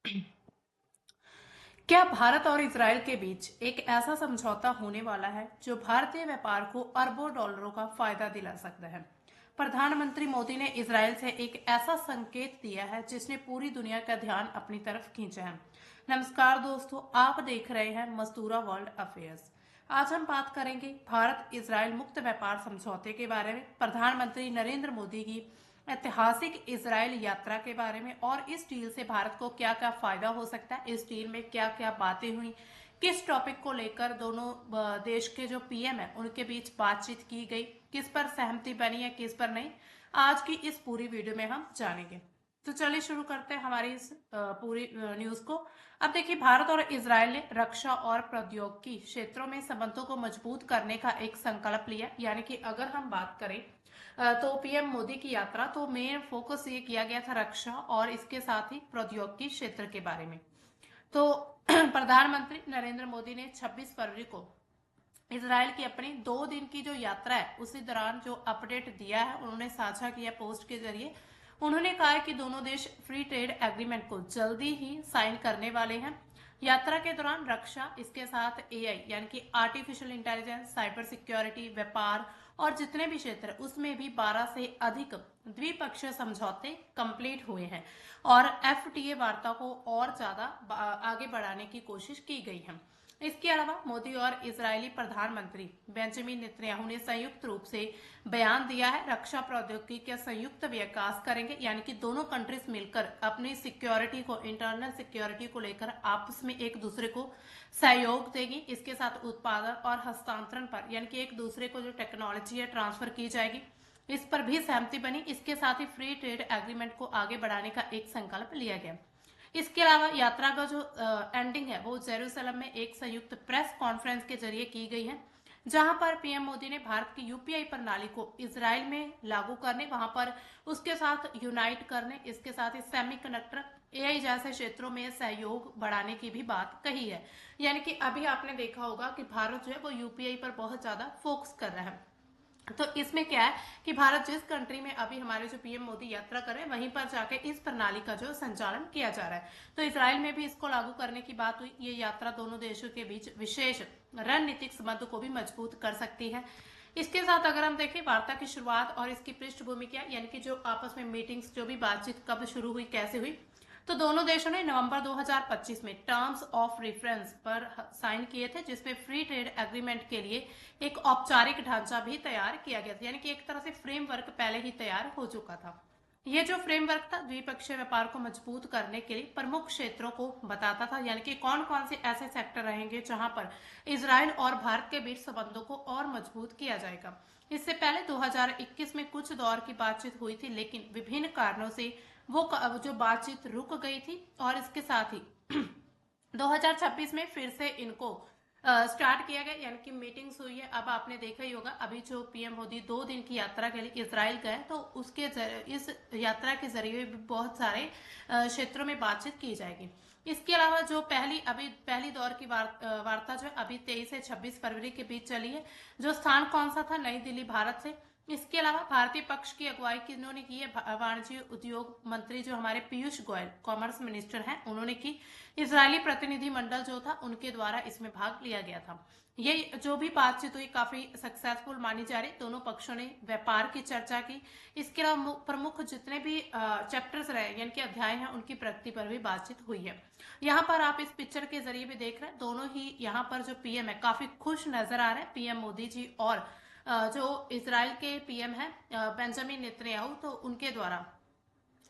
क्या भारत और इजरायल के बीच एक ऐसा समझौता होने वाला है जो भारतीय व्यापार को अरबों डॉलरों का फायदा दिला सकता है? प्रधानमंत्री मोदी ने इजरायल से एक ऐसा संकेत दिया है जिसने पूरी दुनिया का ध्यान अपनी तरफ खींचा है। नमस्कार दोस्तों, आप देख रहे हैं मस्तूरा वर्ल्ड अफेयर्स। आज हम बात करेंगे भारत इजरायल मुक्त व्यापार समझौते के बारे में, प्रधानमंत्री नरेंद्र मोदी की ऐतिहासिक इजरायल यात्रा के बारे में और इस डील से भारत को क्या क्या फायदा हो सकता है, इस डील में क्या क्या बातें हुई, किस टॉपिक को लेकर दोनों देश के जो पीएम है उनके बीच बातचीत की गई, किस पर सहमति बनी है किस पर नहीं, आज की इस पूरी वीडियो में हम जानेंगे। तो चलिए शुरू करते हैं हमारी इस पूरी न्यूज को। अब देखिए, भारत और इजरायल ने रक्षा और प्रौद्योगिकी क्षेत्रों में संबंधों को मजबूत करने का एक संकल्प लिया। यानी कि अगर हम बात करें तो पीएम मोदी की यात्रा तो मेन फोकस ये किया गया था रक्षा और इसके साथ ही प्रौद्योगिकी क्षेत्र के बारे में। तो प्रधानमंत्री नरेंद्र मोदी ने 26 फरवरी को इजराइल की अपनी 2 दिन की जो यात्रा है उसी दौरान जो अपडेट दिया है उन्होंने साझा किया पोस्ट के जरिए। उन्होंने कहा है कि दोनों देश फ्री ट्रेड एग्रीमेंट को जल्दी ही साइन करने वाले हैं। यात्रा के दौरान रक्षा, इसके साथ एआई यानी कि आर्टिफिशियल इंटेलिजेंस, साइबर सिक्योरिटी, व्यापार और जितने भी क्षेत्र उसमें भी 12 से अधिक द्विपक्षीय समझौते कंप्लीट हुए हैं और एफटीए वार्ता को और ज्यादा आगे बढ़ाने की कोशिश की गई है। इसके अलावा मोदी और इजरायली प्रधानमंत्री बेंजामिन नेतन्याहू ने संयुक्त रूप से बयान दिया है, रक्षा प्रौद्योगिकी का संयुक्त विकास करेंगे। यानी कि दोनों कंट्रीज मिलकर अपनी सिक्योरिटी को, इंटरनल सिक्योरिटी को लेकर आपस में एक दूसरे को सहयोग देगी। इसके साथ उत्पादन और हस्तांतरण पर यानी कि एक दूसरे को जो टेक्नोलॉजी है ट्रांसफर की जाएगी, इस पर भी सहमति बनी। इसके साथ ही फ्री ट्रेड एग्रीमेंट को आगे बढ़ाने का एक संकल्प लिया गया। इसके अलावा यात्रा का जो एंडिंग है वो जेरूसलम में एक संयुक्त प्रेस कॉन्फ्रेंस के जरिए की गई है, जहां पर पीएम मोदी ने भारत की यूपीआई प्रणाली को इजराइल में लागू करने, वहां पर उसके साथ यूनाइट करने, इसके साथ ही सेमीकंडक्टर, एआई जैसे क्षेत्रों में सहयोग बढ़ाने की भी बात कही है। यानी कि अभी आपने देखा होगा कि भारत जो है वो यूपीआई पर बहुत ज्यादा फोकस कर रहा है। तो इसमें क्या है कि भारत जिस कंट्री में अभी हमारे जो पीएम मोदी यात्रा कर रहे हैं वहीं पर जाके इस प्रणाली का जो संचालन किया जा रहा है, तो इसराइल में भी इसको लागू करने की बात हुई। ये यात्रा दोनों देशों के बीच विशेष रणनीतिक संबंध को भी मजबूत कर सकती है। इसके साथ अगर हम देखें वार्ता की शुरुआत और इसकी पृष्ठभूमि क्या, यानी कि जो आपस में मीटिंग्स, जो भी बातचीत कब शुरू हुई, कैसे हुई, तो दोनों देशों ने नवंबर 2025 में टर्म्स ऑफ रेफरेंस पर साइन किए थे, जिसमें फ्री ट्रेड एग्रीमेंट के लिए एक औपचारिक ढांचा भी तैयार किया गया था। यानी कि एक तरह से फ्रेमवर्क पहले ही तैयार हो चुका था। ये जो फ्रेमवर्क था द्विपक्षीय व्यापार को मजबूत करने के लिए प्रमुख क्षेत्रों को बताता था। यानी कि कौन कौन से ऐसे सेक्टर रहेंगे जहां पर इजराइल और भारत के बीच संबंधों को और मजबूत किया जाएगा। इससे पहले 2021 में कुछ दौर की बातचीत हुई थी, लेकिन विभिन्न कारणों से वो जो बातचीत रुक गई थी और इसके साथ ही 2026 में फिर से इनको स्टार्ट किया गया। यानी कि मीटिंग्स हुई है। अब आपने देखा ही होगा, अभी जो पीएम मोदी 2 दिन की यात्रा के लिए इसराइल गए तो उसके इस यात्रा के जरिए भी बहुत सारे क्षेत्रों में बातचीत की जाएगी। इसके अलावा जो पहली दौर की वार्ता जो है अभी 23 से 26 फरवरी के बीच चली है, जो स्थान कौन सा था, नई दिल्ली, भारत से। इसके अलावा भारतीय पक्ष की अगुवाई किन्होंने की है, वाणिज्य उद्योग मंत्री जो हमारे पीयूष गोयल, कॉमर्स मिनिस्टर हैं, उन्होंने की। इजरायली प्रतिनिधि मंडल जो था उनके द्वारा इसमें भाग लिया गया था। ये जो भी बातचीत हुई काफी सक्सेसफुल मानी जा रही। दोनों पक्षों ने व्यापार की चर्चा की। इसके अलावा प्रमुख जितने भी चैप्टर्स रहे यानी कि अध्याय हैं उनकी प्रगति पर भी बातचीत हुई है। यहाँ पर आप इस पिक्चर के जरिए भी देख रहे हैं, दोनों ही यहाँ पर जो पीएम है काफी खुश नजर आ रहे हैं, पीएम मोदी जी और जो इसराइल के पीएम है बेंजामिन नेतन्याहू, तो उनके द्वारा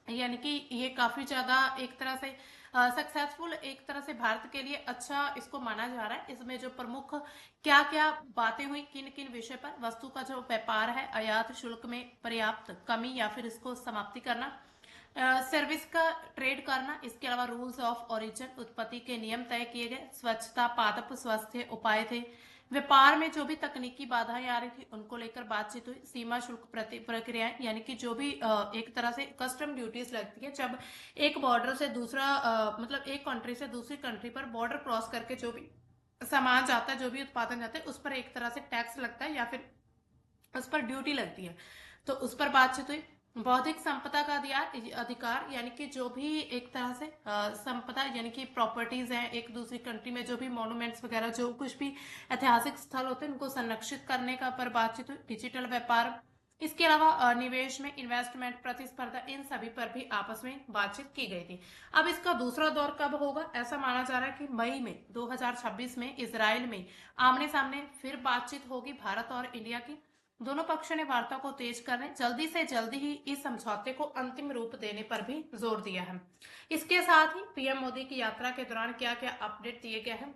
यानी कि ये काफी ज्यादा एक तरह से सक्सेसफुल, एक तरह से भारत के लिए अच्छा इसको माना जा रहा है। इसमें जो प्रमुख क्या क्या बातें हुई, किन किन विषय पर, वस्तु का जो व्यापार है, आयात शुल्क में पर्याप्त कमी या फिर इसको समाप्ति करना, सर्विस का ट्रेड करना, इसके अलावा रूल्स ऑफ ओरिजिन, उत्पत्ति के नियम तय किए गए, स्वच्छता, पादप स्वास्थ्य उपाय थे, व्यापार में जो भी तकनीकी बाधाएं आ रही थी उनको लेकर बातचीत हुई, सीमा शुल्क प्रक्रियाएं यानी कि जो भी एक तरह से कस्टम ड्यूटीज लगती है जब एक बॉर्डर से दूसरा मतलब एक कंट्री से दूसरी कंट्री पर बॉर्डर क्रॉस करके जो भी सामान जाता है, जो भी उत्पादन जाता है, उस पर एक तरह से टैक्स लगता है या फिर उस पर ड्यूटी लगती है, तो उस पर बातचीत हुई। बौद्धिक संपदा का अधिकार यानी कि जो भी एक तरह से संपदा यानी कि प्रॉपर्टीज हैं एक दूसरी कंट्री में, जो भी मॉन्यूमेंट्स वगैरह जो कुछ भी ऐतिहासिक स्थल होते हैं उनको संरक्षित करने का पर बातचीत हुई। डिजिटल व्यापार, इसके अलावा निवेश में इन्वेस्टमेंट, प्रतिस्पर्धा, इन सभी पर भी आपस में बातचीत की गई थी। अब इसका दूसरा दौर कब होगा? ऐसा माना जा रहा है कि मई में 2026 में इजराइल में आमने सामने फिर बातचीत होगी भारत और इंडिया की। दोनों पक्षों ने वार्ता को तेज करने, जल्दी से जल्दी ही इस समझौते को अंतिम रूप देने पर भी जोर दिया है। इसके साथ ही पीएम मोदी की यात्रा के दौरान क्या क्या अपडेट दिए गए हैं,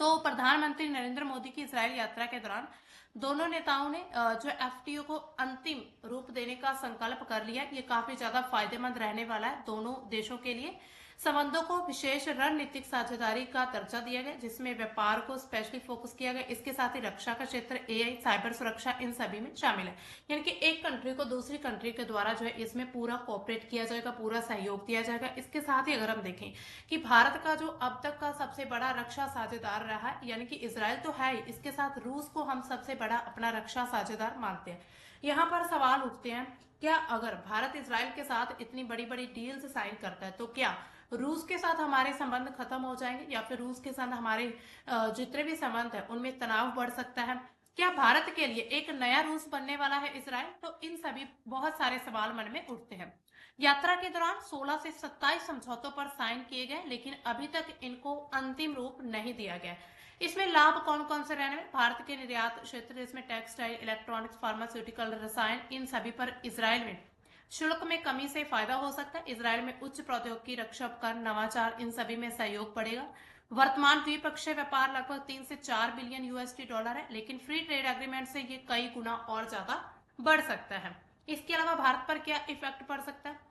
तो प्रधानमंत्री नरेंद्र मोदी की इजराइल यात्रा के दौरान दोनों नेताओं ने जो एफटीओ को अंतिम रूप देने का संकल्प कर लिया। ये काफी ज्यादा फायदेमंद रहने वाला है दोनों देशों के लिए। संबंधों को विशेष रणनीतिक साझेदारी का दर्जा दिया गया, जिसमें व्यापार को स्पेशली फोकस किया गया। इसके साथ ही रक्षा का क्षेत्र, एआई, साइबर सुरक्षा, इन सभी में शामिल है। यानी कि एक कंट्री को दूसरी कंट्री के द्वारा जो है इसमें पूरा कोऑपरेट किया जाएगा, पूरा सहयोग दिया जाएगा। इसके साथ ही अगर हम देखें कि भारत का जो अब तक का सबसे बड़ा रक्षा साझेदार रहा है यानी कि इजराइल तो है ही, इसके साथ रूस को हम सबसे बड़ा अपना रक्षा साझेदार मानते हैं। यहाँ पर सवाल उठते हैं, क्या अगर भारत इजराइल के साथ इतनी बड़ी बड़ी डील्स साइन करता है तो क्या रूस के साथ हमारे संबंध खत्म हो जाएंगे, या फिर रूस के साथ हमारे जितने भी संबंध है उनमें तनाव बढ़ सकता है? क्या भारत के लिए एक नया रूस बनने वाला है इजराइल? तो इन सभी बहुत सारे सवाल मन में उठते हैं। यात्रा के दौरान 16 से 27 समझौतों पर साइन किए गए, लेकिन अभी तक इनको अंतिम रूप नहीं दिया गया। इसमें लाभ कौन कौन से रहने में? भारत के निर्यात क्षेत्र, इसमें टेक्सटाइल, इलेक्ट्रॉनिक्स, फार्मास्यूटिकल, रसायन, इन सभी पर इजराइल में शुल्क में कमी से फायदा हो सकता है। इजराइल में उच्च प्रौद्योगिकी, रक्षा उपकरण, नवाचार, इन सभी में सहयोग बढ़ेगा। वर्तमान द्विपक्षीय व्यापार लगभग 3 से 4 बिलियन यूएसडी डॉलर है, लेकिन फ्री ट्रेड एग्रीमेंट से ये कई गुना और ज्यादा बढ़ सकता है। इसके अलावा भारत पर क्या इफेक्ट पड़ सकता है?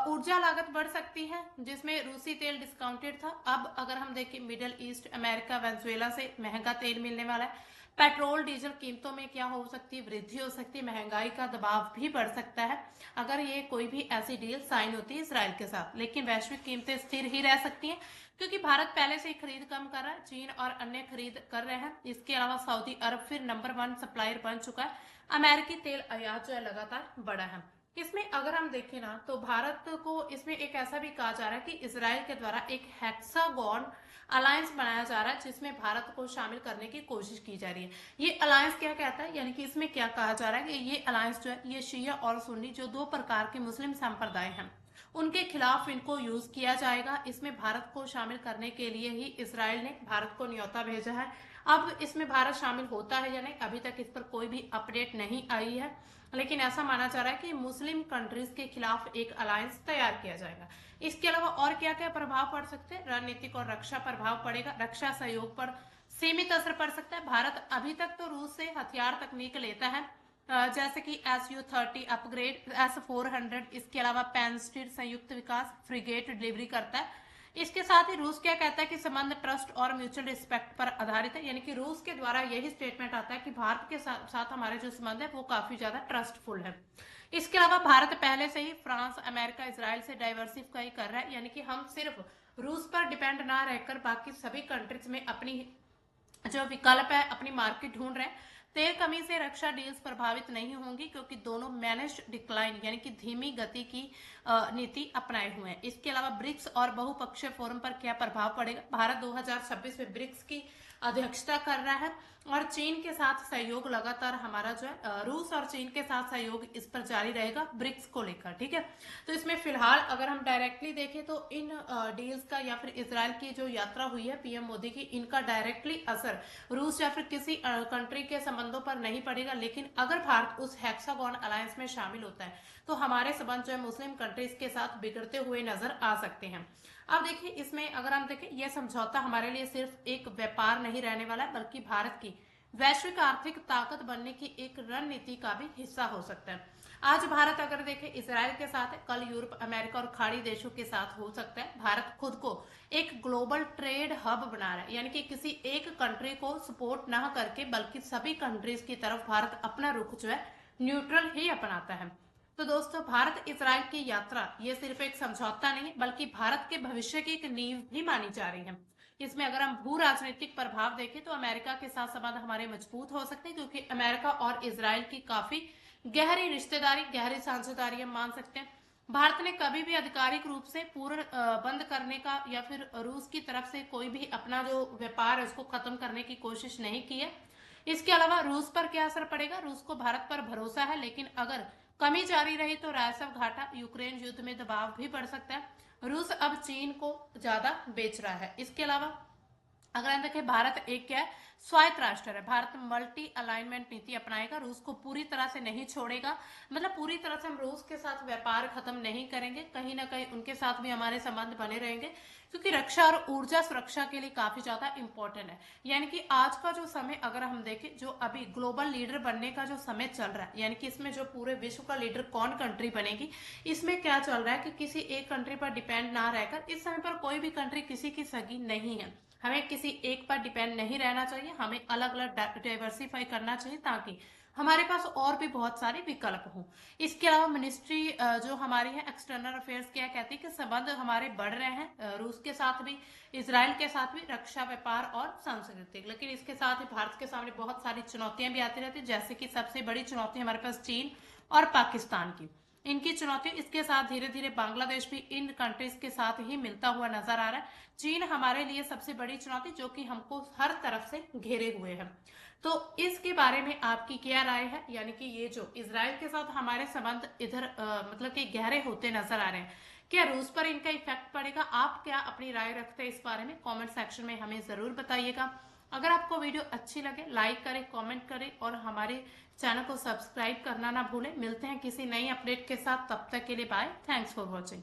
ऊर्जा लागत बढ़ सकती है, जिसमें रूसी तेल डिस्काउंटेड था। अब अगर हम देखें मिडिल ईस्ट, अमेरिका, वेनेजुएला से महंगा तेल मिलने वाला है। पेट्रोल डीजल कीमतों में क्या हो सकती है? वृद्धि हो सकती है। महंगाई का दबाव भी बढ़ सकता है अगर ये कोई भी ऐसी डील साइन होती है इसराइल के साथ। लेकिन वैश्विक कीमतें स्थिर ही रह सकती हैं, क्योंकि भारत पहले से ही खरीद कम कर रहा है, चीन और अन्य खरीद कर रहे हैं। इसके अलावा सऊदी अरब फिर नंबर 1 सप्लायर बन चुका है। अमेरिकी तेल आयात जो है लगातार बढ़ा है। इसमें अगर हम देखें ना, तो भारत को इसमें एक ऐसा भी कहा जा रहा है कि इजराइल के द्वारा एक हेक्सागोन अलायंस बनाया जा रहा है, जिसमें भारत को शामिल करने की कोशिश की जा रही है। ये अलायंस क्या कहता है, यानी कि इसमें क्या कहा जा रहा है कि ये अलायंस जो है ये शिया और सुन्नी जो दो प्रकार के मुस्लिम संप्रदाय हैं उनके खिलाफ इनको यूज किया जाएगा। इसमें भारत को शामिल करने के लिए ही इजराइल ने भारत को न्योता भेजा है। अब इसमें भारत शामिल होता है या नहीं, अभी तक इस पर कोई भी अपडेट नहीं आई है, लेकिन ऐसा माना जा रहा है कि मुस्लिम कंट्रीज के खिलाफ एक अलायंस तैयार किया जाएगा। इसके अलावा और क्या क्या प्रभाव पड़ सकते हैं? रणनीतिक और रक्षा प्रभाव पड़ेगा। रक्षा सहयोग पर सीमित असर पड़ सकता है। भारत अभी तक तो रूस से हथियार तकनीक लेता है, जैसे कि SU-30 अपग्रेड, S-400, इसके अलावा पेनस्टीड संयुक्त विकास फ्रिगेट डिलीवरी करता है। इसके साथ ही रूस क्या कहता है कि संबंध ट्रस्ट और म्यूचुअल रिस्पेक्ट पर आधारित है, यानी कि रूस के द्वारा यही स्टेटमेंट आता है कि भारत के साथ हमारे जो संबंध है वो काफी ज्यादा ट्रस्टफुल है। इसके अलावा भारत पहले से ही फ्रांस, अमेरिका, इजराइल से डाइवर्सिफाई कर रहा है, यानी कि हम सिर्फ रूस पर डिपेंड ना रहकर बाकी सभी कंट्रीज में अपनी जो विकल्प है, अपनी मार्केट ढूंढ रहे हैं। तेल कमी से रक्षा डील्स प्रभावित नहीं होंगी, क्योंकि दोनों मैनेज्ड डिक्लाइन यानी कि धीमी गति की नीति अपनाए हुए हैं। इसके अलावा ब्रिक्स और बहुपक्षीय फोरम पर क्या प्रभाव पड़ेगा? भारत 2026 में ब्रिक्स की अध्यक्षता कर रहा है और चीन के साथ सहयोग लगातार हमारा जो है रूस और चीन के साथ सहयोग इस पर जारी रहेगा ब्रिक्स को लेकर, ठीक है। तो इसमें फिलहाल अगर हम डायरेक्टली देखें तो इन डील्स का या फिर इजराइल की जो यात्रा हुई है पीएम मोदी की, इनका डायरेक्टली असर रूस या फिर किसी कंट्री के संबंधों पर नहीं पड़ेगा। लेकिन अगर भारत उस हेक्सागोन अलायंस में शामिल होता है तो हमारे संबंध जो है मुस्लिम कंट्रीज के साथ बिगड़ते हुए नजर आ सकते हैं। अब देखिए इसमें अगर हम देखें, यह समझौता हमारे लिए सिर्फ एक व्यापार नहीं रहने वाला है, बल्कि भारत की वैश्विक आर्थिक ताकत बनने की एक रणनीति का भी हिस्सा हो सकता है। आज भारत अगर देखें इजराइल के साथ है, कल यूरोप, अमेरिका और खाड़ी देशों के साथ हो सकता है। भारत खुद को एक ग्लोबल ट्रेड हब बना रहा है, यानी कि किसी एक कंट्री को सपोर्ट ना करके बल्कि सभी कंट्रीज की तरफ भारत अपना रुख जो है न्यूट्रल ही अपनाता है। तो दोस्तों, भारत इजराइल की यात्रा ये सिर्फ एक समझौता नहीं बल्कि भारत के भविष्य की एक नींव भी मानी जा रही है। इसमें अगर हम भू राजनीतिक प्रभाव देखें तो अमेरिका के साथ संबंध हमारे मजबूत हो सकते हैं, क्योंकि अमेरिका और इजराइल की काफी गहरी रिश्तेदारी, गहरी साझेदारी हम मान सकते हैं। भारत ने कभी भी आधिकारिक रूप से पूर्ण बंद करने का या फिर रूस की तरफ से कोई भी अपना जो व्यापार है उसको खत्म करने की कोशिश नहीं की है। इसके अलावा रूस पर क्या असर पड़ेगा? रूस को भारत पर भरोसा है, लेकिन अगर कमी जारी रही तो राजस्व घाटा, यूक्रेन युद्ध में दबाव भी बढ़ सकता है। रूस अब चीन को ज्यादा बेच रहा है। इसके अलावा अगर हम देखें, भारत एक क्या है, स्वायत्त राष्ट्र है। भारत मल्टी अलाइनमेंट नीति अपनाएगा, रूस को पूरी तरह से नहीं छोड़ेगा। मतलब पूरी तरह से हम रूस के साथ व्यापार खत्म नहीं करेंगे, कहीं ना कहीं उनके साथ भी हमारे संबंध बने रहेंगे, क्योंकि रक्षा और ऊर्जा सुरक्षा के लिए काफी ज्यादा इंपॉर्टेंट है। यानी कि आज का जो समय अगर हम देखें, जो अभी ग्लोबल लीडर बनने का जो समय चल रहा है, यानी कि इसमें जो पूरे विश्व का लीडर कौन कंट्री बनेगी, इसमें क्या चल रहा है कि किसी एक कंट्री पर डिपेंड ना रहकर, इस समय पर कोई भी कंट्री किसी की सगी नहीं है। हमें किसी एक पर डिपेंड नहीं रहना चाहिए, हमें अलग अलग डाइवर्सिफाई करना चाहिए, ताकि हमारे पास और भी बहुत सारे विकल्प हों। इसके अलावा मिनिस्ट्री जो हमारी है एक्सटर्नल अफेयर्स क्या कहती है कि संबंध हमारे बढ़ रहे हैं रूस के साथ भी, इसराइल के साथ भी, रक्षा, व्यापार और सांस्कृतिक। लेकिन इसके साथ ही भारत के सामने बहुत सारी चुनौतियां भी आती रहती है, जैसे कि सबसे बड़ी चुनौती हमारे पास चीन और पाकिस्तान की, इनकी चुनौती। इसके साथ धीरे धीरे बांग्लादेश भी इन कंट्रीज के साथ ही मिलता हुआ नजर आ रहा है। चीन हमारे लिए सबसे बड़ी चुनौती, जो कि हमको हर तरफ से घेरे हुए है। तो इसके बारे में आपकी क्या राय है? यानी कि ये जो इसराइल के साथ हमारे संबंध इधर मतलब कि गहरे होते नजर आ रहे हैं, क्या रूस पर इनका इफेक्ट पड़ेगा? आप क्या अपनी राय रखते हैं इस बारे में? कमेंट सेक्शन में हमें जरूर बताइएगा। अगर आपको वीडियो अच्छी लगे, लाइक करें, कमेंट करें और हमारे चैनल को सब्सक्राइब करना ना भूलें। मिलते हैं किसी नई अपडेट के साथ, तब तक के लिए बाय। Thanks for watching.